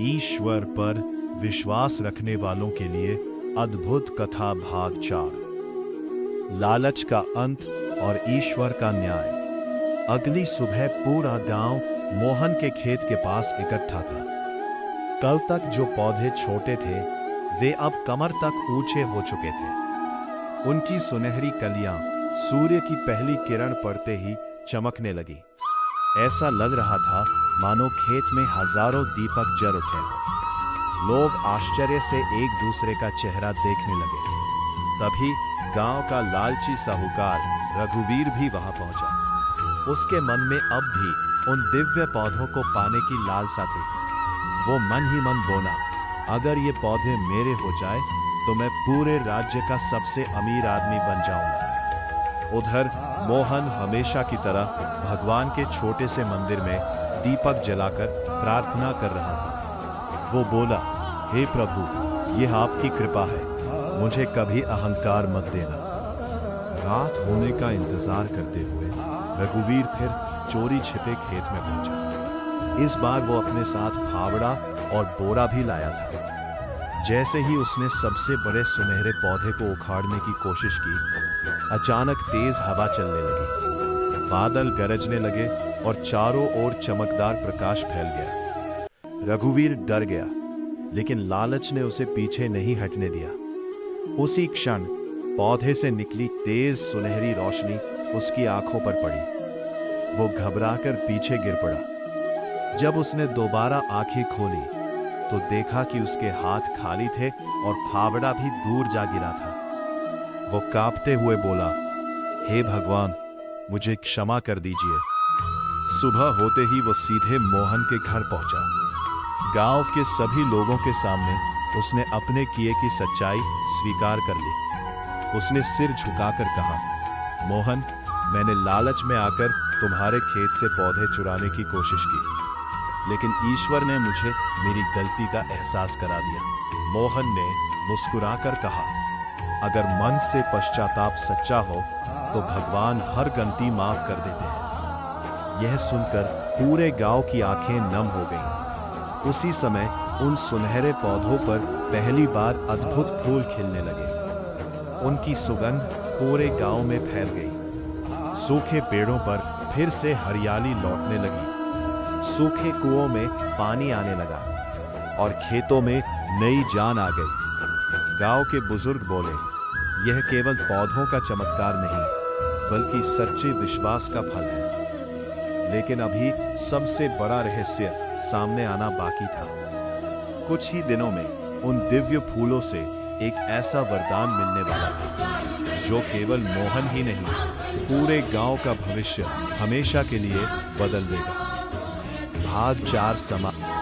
ईश्वर पर विश्वास रखने वालों के लिए अद्भुत कथा भाग 4। लालच का अंत और ईश्वर का न्याय। अगली सुबह पूरा गांव मोहन के खेत के पास इकट्ठा था। कल तक जो पौधे छोटे थे वे अब कमर तक ऊंचे हो चुके थे। उनकी सुनहरी कलियां सूर्य की पहली किरण पड़ते ही चमकने लगी। ऐसा लग रहा था मानो खेत में हजारों दीपक जल उठे। लोग आश्चर्य से एक दूसरे का चेहरा देखने लगे। तभी गांव का लालची साहूकार रघुवीर भी वहां पहुंचा। उसके मन में अब भी उन दिव्य पौधों को पाने की लालसा थी। वो मन ही मन बोला, अगर ये पौधे मेरे हो जाए तो मैं पूरे राज्य का सबसे अमीर आदमी बन जाऊंगा। उधर मोहन हमेशा की तरह भगवान के छोटे से मंदिर में दीपक जलाकर प्रार्थना कर रहा था। वो बोला, हे प्रभु, यह आपकी कृपा है, मुझे कभी अहंकार मत देना। रात होने का इंतजार करते हुए रघुवीर फिर चोरी छिपे खेत में पहुंचा। इस बार वो अपने साथ फावड़ा और बोरा भी लाया था। जैसे ही उसने सबसे बड़े सुनहरे पौधे को उखाड़ने की कोशिश की, अचानक तेज हवा चलने लगी। बादल गरजने लगे और चारों ओर चमकदार प्रकाश फैल गया। रघुवीर डर गया, लेकिन लालच ने उसे पीछे नहीं हटने दिया। उसी क्षण पौधे से निकली तेज सुनहरी रोशनी उसकी आंखों पर पड़ी। वो घबराकर पीछे गिर पड़ा। जब उसने दोबारा आंखें खोली तो देखा कि उसके हाथ खाली थे और फावड़ा भी दूर जा गिरा था। वो कांपते हुए बोला, हे भगवान, मुझे क्षमा कर दीजिए। सुबह होते ही वो सीधे मोहन के घर पहुंचा। गांव के सभी लोगों के सामने उसने अपने किए की सच्चाई स्वीकार कर ली। उसने सिर झुकाकर कहा, मोहन, मैंने लालच में आकर तुम्हारे खेत से पौधे चुराने की कोशिश की, लेकिन ईश्वर ने मुझे मेरी गलती का एहसास करा दिया। मोहन ने मुस्कुराकर कहा, अगर मन से पश्चाताप सच्चा हो तो भगवान हर गलती माफ कर देते हैं। यह सुनकर पूरे गांव की आंखें नम हो गईं। उसी समय उन सुनहरे पौधों पर पहली बार अद्भुत फूल खिलने लगे। उनकी सुगंध पूरे गांव में फैल गई। सूखे पेड़ों पर फिर से हरियाली लौटने लगी। सूखे कुओं में पानी आने लगा और खेतों में नई जान आ गई। गांव के बुजुर्ग बोले, यह केवल पौधों का चमत्कार नहीं, बल्कि सच्चे विश्वास का फल है। लेकिन अभी सबसे बड़ा रहस्य सामने आना बाकी था। कुछ ही दिनों में उन दिव्य फूलों से एक ऐसा वरदान मिलने वाला था जो केवल मोहन ही नहीं, पूरे गांव का भविष्य हमेशा के लिए बदल देगा। भाग 4 समाप्त।